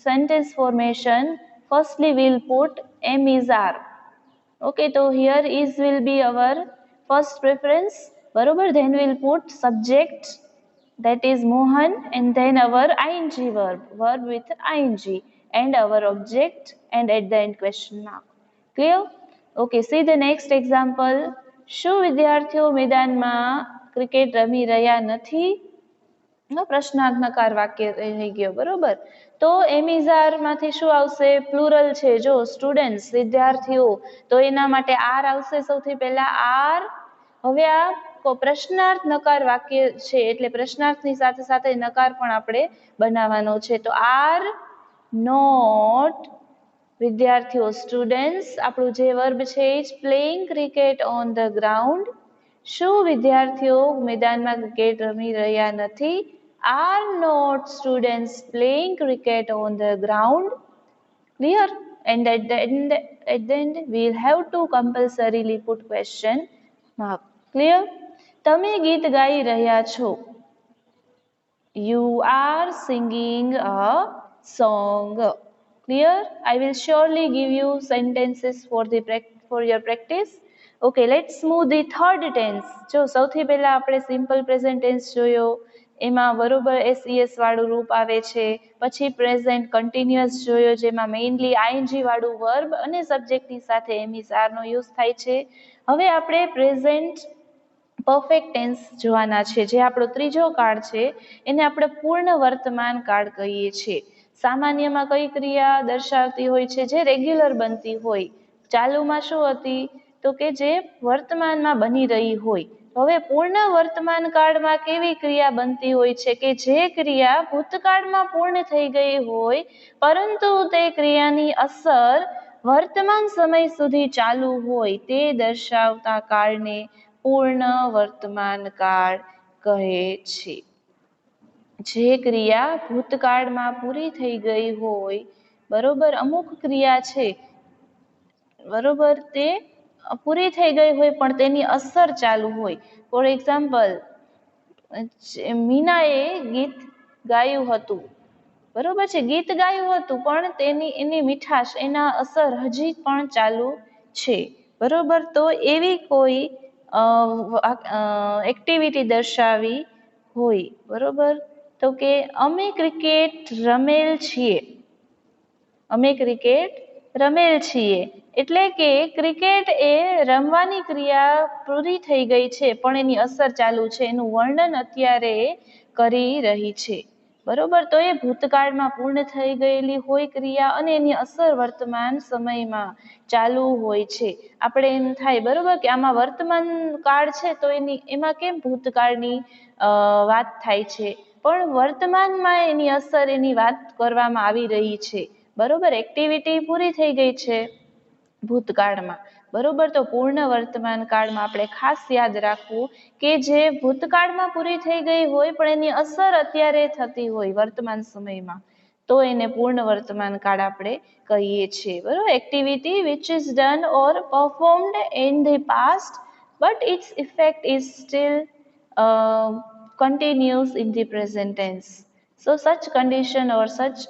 sentence formation, firstly we'll put am is are. Okay, so here is will be our first preference. Barobar, then we'll put subject, that is Mohan, and then our ing verb with ing, and our object, and at the end question mark. Clear? Okay, see the next example. શું વિદ્યાર્થીઓ મેદાનમાં cricket રમી રહ્યા નથી? પ્રશ્નાર્થનકાર વાક્ય થઈ ગયો. બરોબર, તો એમિઝાર માંથી શું આવશે? પ્લુરલ છે, જો સ્ટુડન્ટ્સ, વિદ્યાર્થીઓ, તો એના માટે આર આવશે સૌથી પહેલા. આર. હવે આ પ્રશ્નાર્થ નકાર વાક્ય છે, એટલે પ્રશ્નાર્થની સાથે સાથે નકાર પણ આપણે બનાવવાનો છે. તો આર નોટ વિદ્યાર્થીઓ, સ્ટુડન્ટ્સ, આપણું જે વર્બ છે એ playing cricket on the ground. શું વિદ્યાર્થીઓ મેદાનમાં ક્રિકેટ રમી રહ્યા નથી? Are not students playing cricket on the ground. Clear? And at the end we'll have to compulsorily put question mark. Clear? તમે ગીત ગાઈ રહ્યા છો. You are singing a song. Clear? I will surely give you sentences for your practice. Okay, let's move the third tense. જો સૌથી પહેલા આપણે simple present tense જોયો, એમાં બરોબર SES વાળું રૂપ આવે છે. પછી પ્રેઝન્ટ કન્ટિન્યુઅસ જોયો, જેમાં મેઇનલી ING વાળું વર્બ અને સબ્જેક્ટની સાથે એમિઝાર નો યુઝ થાય છે. હવે આપણે પ્રેઝન્ટ પરફેક્ટ ટેન્સ જોવાના છે, જે આપણો ત્રીજો કાળ છે, એને આપણે પૂર્ણ વર્તમાન કાળ કહીએ છીએ. સામાન્યમાં કઈ ક્રિયા દર્શાવતી હોય છે? જે રેગ્યુલર બનતી હોય. ચાલુમાં શું હતી? તો કે જે વર્તમાનમાં બની રહી હોય. હવે પૂર્ણ વર્તમાન કાળમાં કેવી ક્રિયા બનતી હોય છે? કે જે ક્રિયા ભૂતકાળમાં પૂર્ણ થઈ ગઈ હોય, પરંતુ તે ક્રિયાની અસર વર્તમાન સમય સુધી ચાલુ હોય, તે દર્શાવતા કાળને પૂર્ણ વર્તમાન કાળ કહે છે. જે ક્રિયા ભૂતકાળમાં પૂરી થઈ ગઈ હોય, બરોબર, અમુક ક્રિયા છે, બરોબર, તે પૂરી થઈ ગઈ હોય પણ તેની અસર ચાલુ હોય. ફોર એક્ઝામ્પલ, મીનાએ ગીત ગાયું હતું. બરોબર છે, ગીત ગાયું હતું, પણ એની મીઠાશ, એના અસર હજી પણ ચાલુ છે. બરોબર, તો એવી કોઈ એક્ટિવિટી દર્શાવી હોય. બરોબર, તો કે અમે ક્રિકેટ રમેલ છીએ. અમે ક્રિકેટ રમેલ છીએ, એટલે કે ક્રિકેટ એ રમવાની ક્રિયા પૂરી થઈ ગઈ છે, પણ એની અસર ચાલુ છે, એનું વર્ણન અત્યારે કરી રહી છે. બરોબર, તો એ ભૂતકાળમાં પૂર્ણ થઈ ગયેલી હોય ક્રિયા, અને એની અસર વર્તમાન સમયમાં ચાલુ હોય છે. આપણે એમ થાય, બરોબર, કે આમાં વર્તમાન કાળ છે, તો એમાં કેમ ભૂતકાળની વાત થાય છે? પણ વર્તમાનમાં એની અસર, એની વાત કરવામાં આવી રહી છે. બરોબર, એક્ટિવિટી પૂરી થઈ ગઈ છે ભૂતકાળમાં. બરોબર, તો પૂર્ણ વર્તમાન કાળમાં આપણે ખાસ યાદ રાખવું કે જે ભૂતકાળમાં પૂરી થઈ ગઈ હોય પણ એની અસર અત્યારે થતી હોય વર્તમાન સમયમાં, તો એને પૂર્ણ વર્તમાન કાળ આપણે કહીએ છીએ. બરોબર, activity which is done or performed in the past but its effect is still continues in the present tense. So such condition or such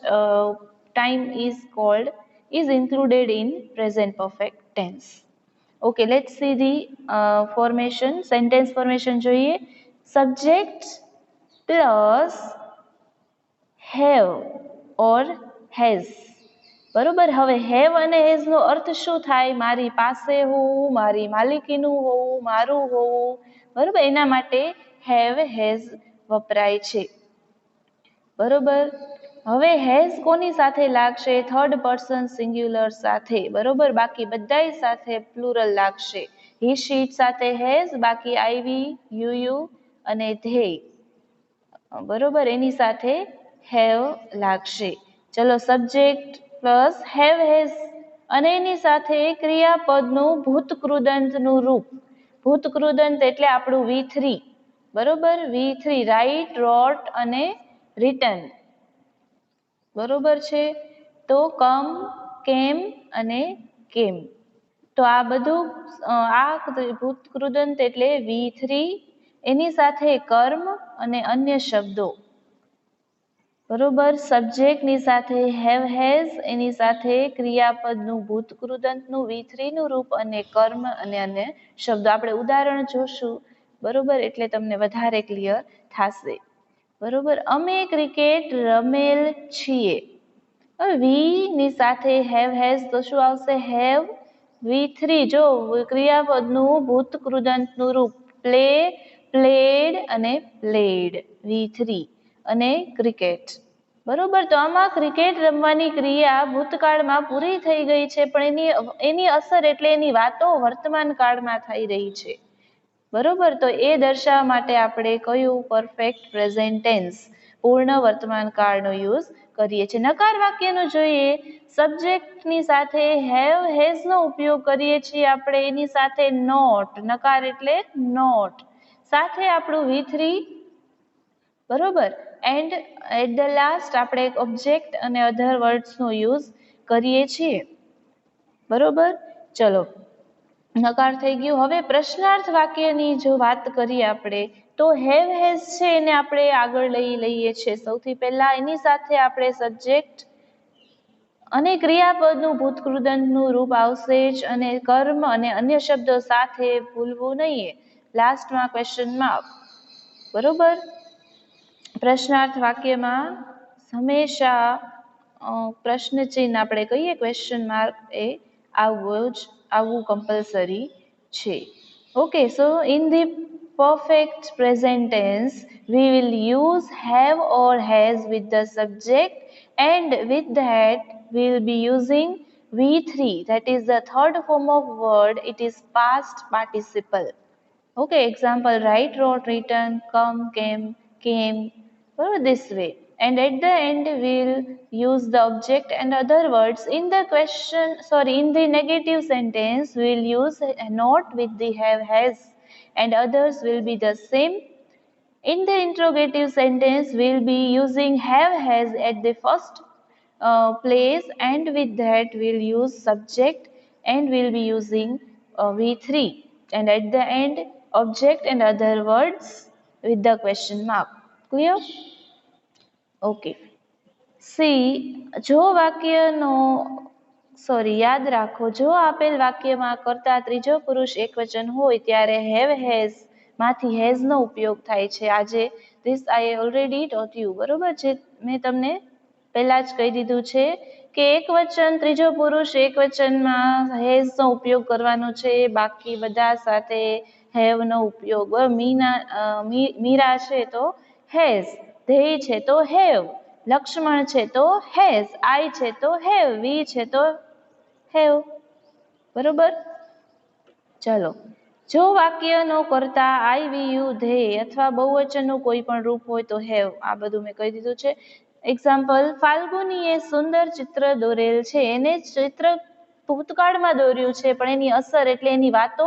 time is included in present perfect tense. Okay, let's see the formation, sentence formation જોઈએ. Subject plus have or has. બરોબર. હવે have અને has no અર્થ શું થાય? મારી પાસે હોવું, મારી માલિકીનું હોવું, મારું હોવું. બરોબર. એના માટે હેવ હેઝ વપરાય છે. બરોબર. હવે હેઝ કોની સાથે લાગશે? થર્ડ પર્સન સિંગ્યુલર સાથે. બરોબર. બાકી બધાય સાથે પ્લુરલ લાગશે. હી શીટ સાથે હેઝ, બાકી આઈવી, યુ અને ધેય. બરોબર. એની સાથે હેવ લાગશે. ચલો, સબ્જેક્ટ પ્લસ હેવ હેઝ અને એની સાથે ક્રિયાપદનું ભૂતકૃદંતનું રૂપ. ભૂતકૃદંત એટલે આપણું V3. બરોબર. V3 રાઈટ, રોટ અને રિટન. બરોબર છે. તો કમ, કેમ અને કેમ. તો આ બધું આ ભૂતકૃદંત એટલે V3, એની સાથે કર્મ અને અન્ય શબ્દો. બરોબર. સબ્જેક્ટની સાથે હેવ હેઝ, એની સાથે ક્રિયાપદનું ભૂતકૃદંતનું V3 નું રૂપ અને કર્મ અને અન્ય શબ્દો. આપણે ઉદાહરણ જોશું. બરોબર. એટલે તમને વધારે ક્લિયર થશે. બરોબર. અમે ક્રિકેટ રમેલ છીએ. વી ની સાથે હેવ હેઝ તો શું આવશે? Have V3. જો ક્રિયાપદનું ભૂતકૃદંતનું રૂપ પ્લે, પ્લેડ અને પ્લેડ. V3 અને ક્રિકેટ. બરોબર. તો આમાં ક્રિકેટ રમવાની ક્રિયા ભૂતકાળમાં પૂરી થઈ ગઈ છે, પણ એની અસર એટલે એની વાતો વર્તમાન કાળમાં થઈ રહી છે. બરોબર. તો એ દર્શાવવા માટે આપણે કયું પરફેક્ટ પ્રેઝન્ટ ટેન્સ, પૂર્ણ વર્તમાન કાળનો યુઝ કરીએ છીએ. નકાર વાક્યનું જોઈએ. સબ્જેક્ટની સાથે હેવ હેઝ નો ઉપયોગ કરીએ છીએ આપણે. એની સાથે નોટ, નકાર એટલે નોટ, સાથે આપણું V3. બરોબર. એન્ડ એટ ધ લાસ્ટ આપણે ઓબ્જેક્ટ અને અધર વર્ડ્સનો યુઝ કરીએ છીએ. બરોબર. ચલો, નકાર થઈ ગયું. હવે પ્રશ્નાર્થ વાક્યની જો વાત કરીએ આપણે, તો હેવ હેઝ છે એને આપણે આગળ લઈએ છીએ. સૌથી પહેલા એની સાથે આપણે સબ્જેક્ટ અને ક્રિયાપદનું ભૂતકૃદંતનું રૂપ આવશે જ, અને કર્મ અને અન્ય શબ્દો સાથે ભૂલવું નહીં. લાસ્ટમાં ક્વેશ્ચન માર્ક. બરોબર. પ્રશ્નાર્થ વાક્યમાં હંમેશા પ્રશ્ન ચિહ્ન આપણે કહીએ ક્વેશ્ચન માર્ક, એ આવવું કમ્પલસરી છે. Okay. So in the perfect present tense we will use have or has with the subject, and with that we will be using V3, that is the third form of word. It is past participle. Okay. Example: write, wrote, written, come, came. This way. And at the end we'll use the object and other words. In the negative sentence we'll use not with the have has, and others will be the same. In the interrogative sentence we'll be using have has at the first place, and with that we'll use subject and we'll be using V3, and at the end object and other words with the question mark. Clear? Okay. જો વાક્યનો યાદ રાખો, જો આપેલ વાક્યમાં કર્તા ત્રીજો પુરુષ એકવચન હોય ત્યારે હેવ હેઝ માંથી હેઝ નો ઉપયોગ થાય છે. આજે this I already taught you. બરોબર છે. મેં તમને પહેલા જ કહી દીધું છે કે એકવચન, ત્રીજો પુરુષ એકવચનમાં હેઝ નો ઉપયોગ કરવાનો છે. બાકી બધા સાથે હેવ નો ઉપયોગ. મીરા છે તો હેઝ, ધેય છે તો હેવ, લક્ષ્મણ છે તો હેઝ, આઈ છે તો હેવ, વી છે તો હેવ. બરોબર. ચલો, જો વાક્યનો કર્તા આઈ, વી, યુ, ધેય અથવા બહુવચનનું કોઈ પણ રૂપ હોય તો હેવ. આ બધું મેં કહી દીધું છે. એક્ઝામ્પલ: ફાલ્ગુનીએ સુંદર ચિત્ર દોરેલ છે. એને ચિત્ર ભૂતકાળમાં દોર્યું છે, પણ એની અસર એટલે એની વાતો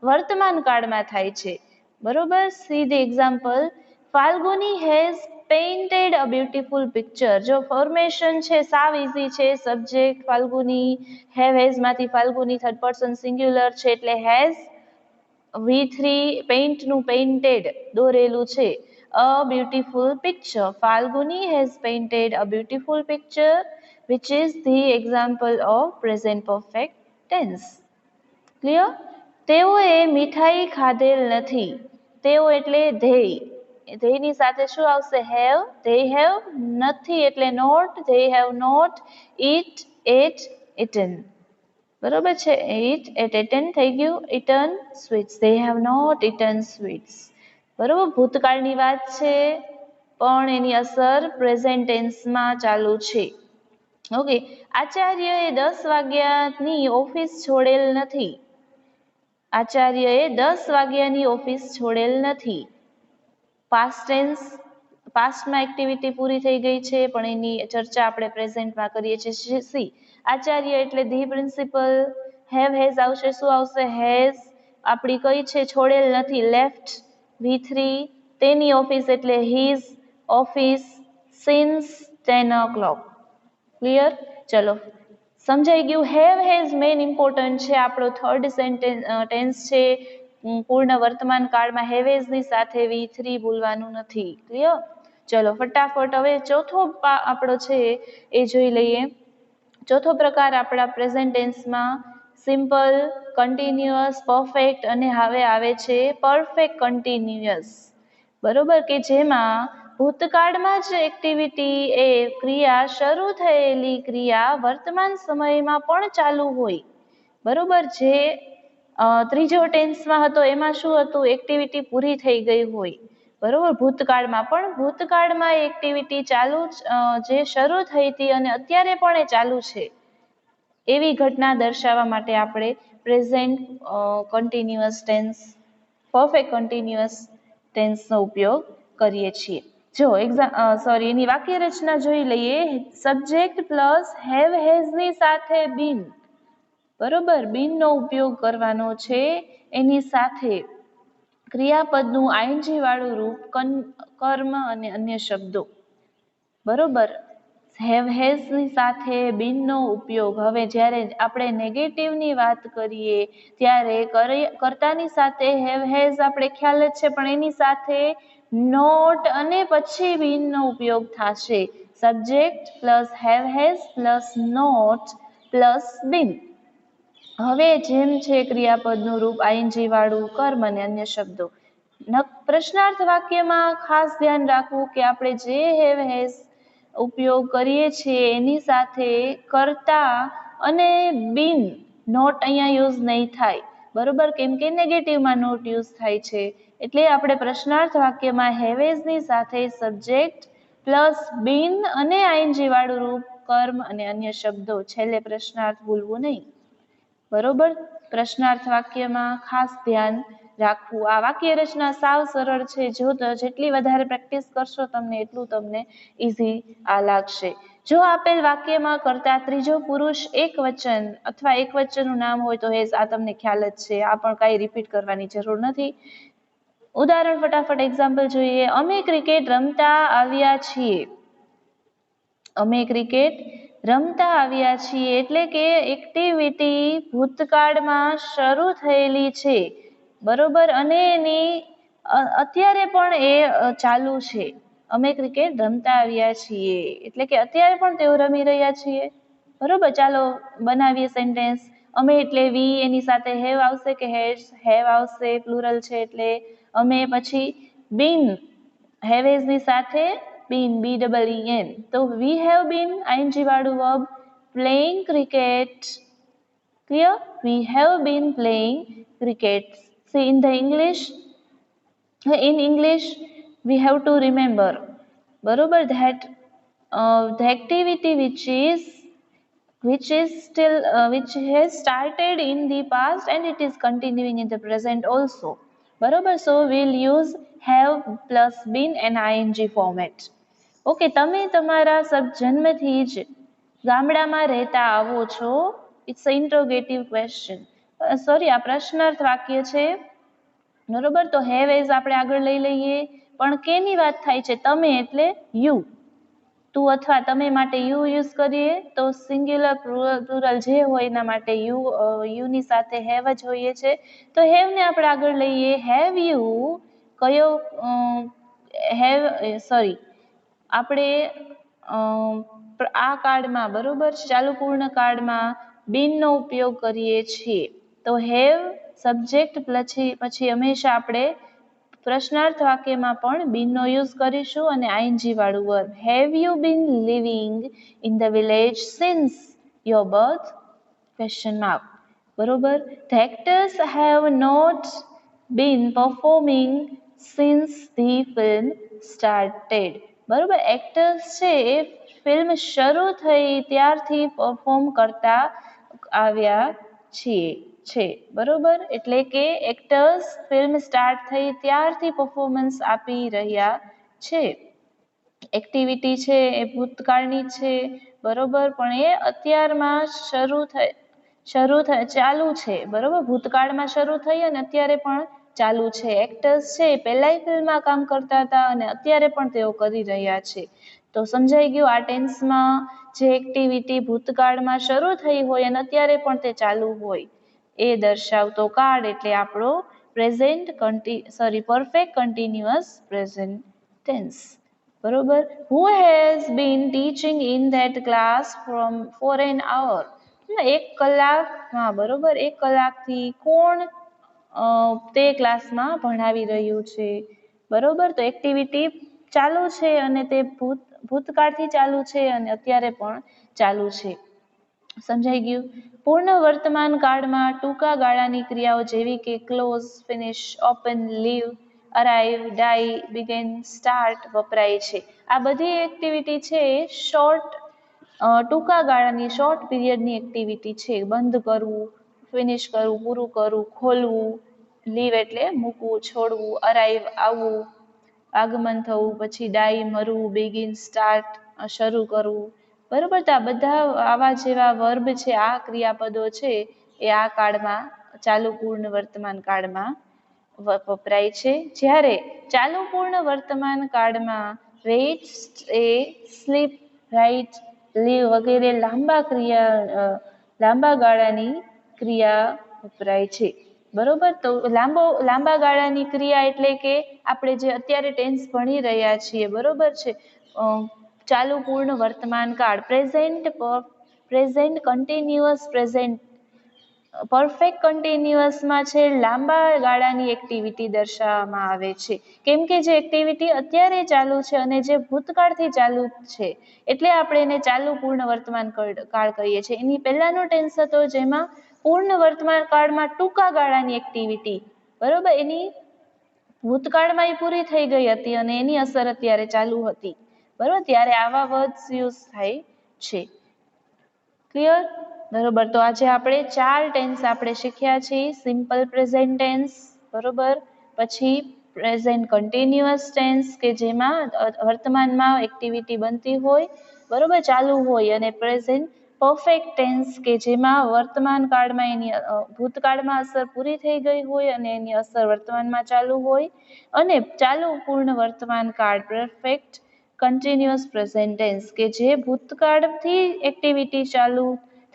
વર્તમાન કાળમાં થાય છે. બરોબર. See the example: Falguni has painted a beautiful picture. જો ફોર્મેશન છે સાવ ઇઝી છે. સબ્જેક્ટ ફાલ્ગુની, હેવ હેઝ માંથી ફાલ્ગુની થર્ડ પર્સન સિંગ્યુલર છે એટલે હેઝ. V3 પેઇન્ટનું પેઇન્ટેડ દોરેલું છે. A beautiful picture. Falguni has painted a beautiful picture, which is the example of present perfect tense. Clear? તેઓએ મીઠાઈ ખાધેલ નથી. તેઓ એટલે ધેય. they ની સાથે શું આવશે? have. they have નથી એટલે not. they have not eat, ate, eaten. બરોબર છે, eat, ate, eaten થઈ ગયું. eaten sweets. they have not eaten sweets. બરોબર, ભૂતકાળની વાત છે પણ એની અસર પ્રેઝન્ટ ટેન્સમાં ચાલુ છે. ઓકે, આચાર્યએ 10 વાગ્યાની ઓફિસ છોડેલ નથી. આચાર્યએ 10 વાગ્યાની ઓફિસ છોડેલ નથી. પાસ્ટ ટેન્સ, પાસ્ટમાં એક્ટિવિટી પૂરી થઈ ગઈ છે પણ એની ચર્ચા આપણે પ્રેઝન્ટમાં કરીએ છીએ. સી, આચાર્ય એટલે ધી પ્રિન્સિપલ. હેવ હેઝ આવશે, શું આવશે? હેઝ આપણી કઈ છે? છોડેલ નથી, લેફ્ટ. V3, તેની ઓફિસ એટલે his office since 10 o'clock. Clear? ચલો, સમજાઈ ગયું. હેવ હેઝ મેઇન ઇમ્પોર્ટન્ટ છે, આપણો થર્ડ ટેન્સ છે. પૂર્ણ વર્તમાન કાળમાં હેવ હેઝ ની સાથે V3 ભૂલવાનું નથી. ક્લિયર? ચલો ફટાફટ હવે ચોથો આપણો છે એ જોઈ લઈએ. ચોથો પ્રકાર આપણા પ્રેઝન્ટ ટેન્સમાં સિમ્પલ, કન્ટિન્યુઅસ, પરફેક્ટ અને હવે આવે છે પરફેક્ટ કન્ટિન્યુઅસ. બરોબર, કે જેમાં ભૂતકાળમાં જ એક્ટિવિટી એ ક્રિયા શરૂ થયેલી ક્રિયા વર્તમાન સમયમાં પણ ચાલુ હોય. બરોબર, જે ત્રીજો ટેન્સમાં હતો એમાં શું હતું? એક્ટિવિટી પૂરી થઈ ગઈ હોય. બરોબર, ભૂતકાળમાં પણ ભૂતકાળમાં એક્ટિવિટી ચાલુ જે શરૂ થઈ હતી અને અત્યારે પણ એ ચાલુ છે એવી ઘટના દર્શાવવા માટે આપણે present continuous tense, perfect continuous ટેન્સનો ઉપયોગ કરીએ છીએ. જો એની વાક્ય રચના જોઈ લઈએ. સબ્જેક્ટ પ્લસ હેવ હેઝ ની સાથે બીન. બરોબર, બીન નો ઉપયોગ કરવાનો છે. એની સાથે ક્રિયાપદનું આઈએનજી વાળું રૂપ, કર્મ અને અન્ય શબ્દો. બરોબર, હેવ હેઝ ની સાથે બીન નો ઉપયોગ. હવે જ્યારે આપણે નેગેટિવની વાત કરીએ ત્યારે કર્તાની સાથે હેવ હેઝ આપણે ખ્યાલ જ છે પણ એની સાથે નોટ અને પછી બીન નો ઉપયોગ થશે. Subject plus have has plus not plus been. હવે જેમ છે ક્રિયાપદનું રૂપ આઈએનજી વાળું, કર્મ અને અન્ય શબ્દો. પ્રશ્નાર્થ વાક્યમાં ખાસ ધ્યાન રાખવું કે આપણે જે હેવ હેઝ ઉપયોગ કરીએ છીએ એની સાથે કર્તા અને બીન, નોટ અહીંયા યુઝ નહીં થાય. બરોબર, કેમ કે નેગેટિવમાં નોટ યુઝ થાય છે. એટલે આપણે પ્રશ્નાર્થ વાક્યમાં હેવ હેઝ ની સાથે સબ્જેક્ટ પ્લસ બીન અને આઈએનજી વાળું રૂપ, કર્મ અને અન્ય શબ્દો. છેલ્લે પ્રશ્નાર્થ ભૂલવું નહીં. બરોબર, પ્રશ્નાર્થ વાક્યમાં ખાસ ધ્યાન રાખવું. આ વાક્ય રચના સાવ સરળ છે. જો જેટલી વધારે પ્રેક્ટિસ કરશો તમને એટલું તમને ઈઝી આ લાગશે. જો આપેલ વાક્યમાં કર્તા ત્રીજો પુરુષ એક વચન અથવા એક વચનનું નામ હોય તો હેઝ, આ તમને ખ્યાલ જ છે. આ પણ કાંઈ રિપીટ કરવાની જરૂર નથી. ઉદાહરણ ફટાફટ એક્ઝામ્પલ જોઈએ. અમે ક્રિકેટ રમતા આવ્યા છીએ. અમે ક્રિકેટ રમતા આવ્યા છીએ એટલે કે એક્ટિવિટી ભૂતકાળમાં શરૂ થયેલી છે. બરોબર, અને એની અત્યારે પણ એ ચાલુ છે. અમે ક્રિકેટ રમતા આવ્યા છીએ એટલે કે અત્યારે પણ તેઓ રમી રહ્યા છીએ. બરોબર, ચાલો બનાવીએ સેન્ટેન્સ. અમે એટલે વી, એની સાથે હેવ આવશે કે હેવ આવશે, પ્લુરલ છે એટલે અમે. પછી બીન, હેવ હેઝ ની સાથે બીન, BEEN. તો વી હેવ બીન આઈએનજી વાળું verb playing cricket. Clear? We have been playing cricket. See in English we have to remember, બરોબર, that the activity which has started in the past and it is continuing in the present also. બરોબર, so we'll use have plus been and ing format. Okay, તમે તમારા જન્મથી જ ગામડામાં રહેતા આવો છો. It's a interrogative question. Sorry, આ પ્રશ્નાર્થ વાક્ય છે. બરોબર, તો હેવ એઝ આપણે આગળ લઈ લઈએ. પણ કેની વાત થાય છે? તમે એટલે યુ. તું અથવા તમે માટે યુ યુઝ કરીએ તો સિંગ્યુલર, પ્લુરલ જે હોય એના માટે યુની સાથે હેવ જ હોઈએ છે. તો હેવ ને આપણે આગળ લઈએ. હેવ યુ કયો આપણે આ કાળમાં, બરોબર, ચાલુ પૂર્ણ કાળમાં બીનનો ઉપયોગ કરીએ છીએ. તો હેવ સબ્જેક્ટ પછી હંમેશા આપણે પ્રશ્નાર્થ વાક્યમાં પણ બીન નો યુઝ કરીશું અને આઈએનજી વાળું verb. Have you been living in the village since your birth? Question mark. બરોબર. The actors have not been performing since the film started. બરોબર. એક્ટર્સ છે એ ફિલ્મ શરૂ થઈ ત્યારથી પરફોર્મ કરતા આવ્યા છે. બરોબર. એટલે કે એક્ટર્સ ફિલ્મ સ્ટાર્ટ થઈ ત્યારથી પરફોર્મન્સ આપી રહ્યા છે. એક્ટિવિટી છે એ ભૂતકાળની છે. બરોબર. પણ એ અત્યારમાં ચાલુ છે. બરોબર. ભૂતકાળમાં શરૂ થઈ અને અત્યારે પણ ચાલુ છે. એક્ટર્સ છે એ પહેલાય ફિલ્મમાં કામ કરતા હતા અને અત્યારે પણ તેઓ કરી રહ્યા છે. તો સમજાઈ ગયું. આ ટેન્સમાં જે એક્ટિવિટી ભૂતકાળમાં શરૂ થઈ હોય અને અત્યારે પણ તે ચાલુ હોય એ દર્શાવતો કાળ એટલે આપણો પરફેક્ટ કન્ટિન્યુઅસ પ્રેઝન્ટ ટેન્સ. બરોબર. Who has been teaching in that class for an hour? 1 કલાકમાં. બરોબર. 1 કલાકથી કોણ તે ક્લાસમાં ભણાવી રહ્યું છે? બરોબર. તો એક્ટિવિટી ચાલુ છે અને તે ભૂતકાળથી ચાલુ છે અને અત્યારે પણ ચાલુ છે. સમજાઈ ગયું. પૂર્ણ વર્તમાન કાળમાં ટૂંકા ગાળાની ક્રિયાઓ જેવી કે close, finish, open, leave, arrive, die, begin, start વપરાય છે. આ બધી એક્ટિવિટી છે એ ટૂંકા ગાળાની શોર્ટ પીરિયડની એક્ટિવિટી છે. બંધ કરવું, ફિનિશ કરવું, પૂરું કરવું, ખોલવું, લીવ એટલે મૂકવું, છોડવું, અરાઇવ આવવું, આગમન થવું, પછી ડાઈ મરવું, બિગિન સ્ટાર્ટ શરૂ કરવું. બરોબર. તો આ બધા આવા જેવા વર્બ છે, આ ક્રિયાપદો છે એ આ કાળમાં ચાલુ પૂર્ણ વર્તમાન કાળમાં વપરાય છે. જ્યારે ચાલુ પૂર્ણ વર્તમાન કાળમાં wait, stay, sleep, write, leave વગેરે લાંબા ગાળાની ક્રિયા વપરાય છે. બરોબર. તો લાંબા ગાળાની ક્રિયા એટલે કે આપણે જે અત્યારે ટેન્સ ભણી રહ્યા છીએ. બરોબર છે. ચાલુ પૂર્ણ વર્તમાન કાળ, પ્રેઝન્ટ કન્ટિન્યુઅસ પ્રેઝન્ટ. પરફેક્ટ કન્ટિન્યુઅસમાં છે લાંબા ગાળાની એક્ટિવિટી દર્શાવવામાં આવે છે. કેમ કે જે એક્ટિવિટી અત્યારે ચાલુ છે અને જે ભૂતકાળથી ચાલુ છે એટલે આપણે એને ચાલુ પૂર્ણ વર્તમાન કાળ કહીએ છીએ. એની પહેલાનો ટેન્સ હતો જેમાં પૂર્ણ વર્તમાન કાળમાં ટૂંકા ગાળાની એક્ટિવિટી. બરોબર. એની ભૂતકાળમાં પૂરી થઈ ગઈ હતી અને એની અસર અત્યારે ચાલુ હતી. બરોબર. ત્યારે આવા વર્ડ્સ યુઝ થાય છે. ક્લિયર? બરોબર. તો આજે આપણે 4 ટેન્સ આપણે શીખ્યા છીએ. Simple present tense. બરોબર. પછી પ્રેઝન્ટ કન્ટિન્યુઅસ ટેન્સ કે જેમાં વર્તમાનમાં એક્ટિવિટી બનતી હોય, બરોબર, ચાલુ હોય, અને પ્રેઝન્ટ પરફેક્ટ ટેન્સ કે જેમાં વર્તમાન કાળમાં એની ભૂતકાળમાં અસર પૂરી થઈ ગઈ હોય અને એની અસર વર્તમાનમાં ચાલુ હોય, અને ચાલુ પૂર્ણ વર્તમાન કાળ પરફેક્ટ કન્ટિન્યુઅસ પ્રેઝન્ટ ટેન્સ કે જે ભૂતકાળથી એક્ટિવિટી ચાલુ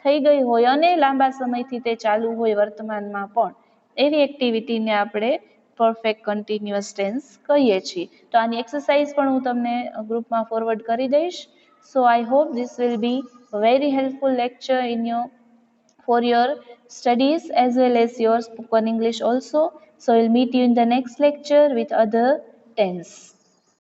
થઈ ગઈ હોય અને લાંબા સમયથી તે ચાલુ હોય વર્તમાનમાં પણ, એવી એક્ટિવિટીને આપણે પરફેક્ટ કન્ટિન્યુઅસ ટેન્સ કહીએ છીએ. તો આની એક્સરસાઇઝ પણ હું તમને ગ્રુપમાં ફોરવર્ડ કરી દઈશ. So I hope this will be very helpful lecture for your studies as well as your spoken English also. So we'll meet you in the next lecture with other tense.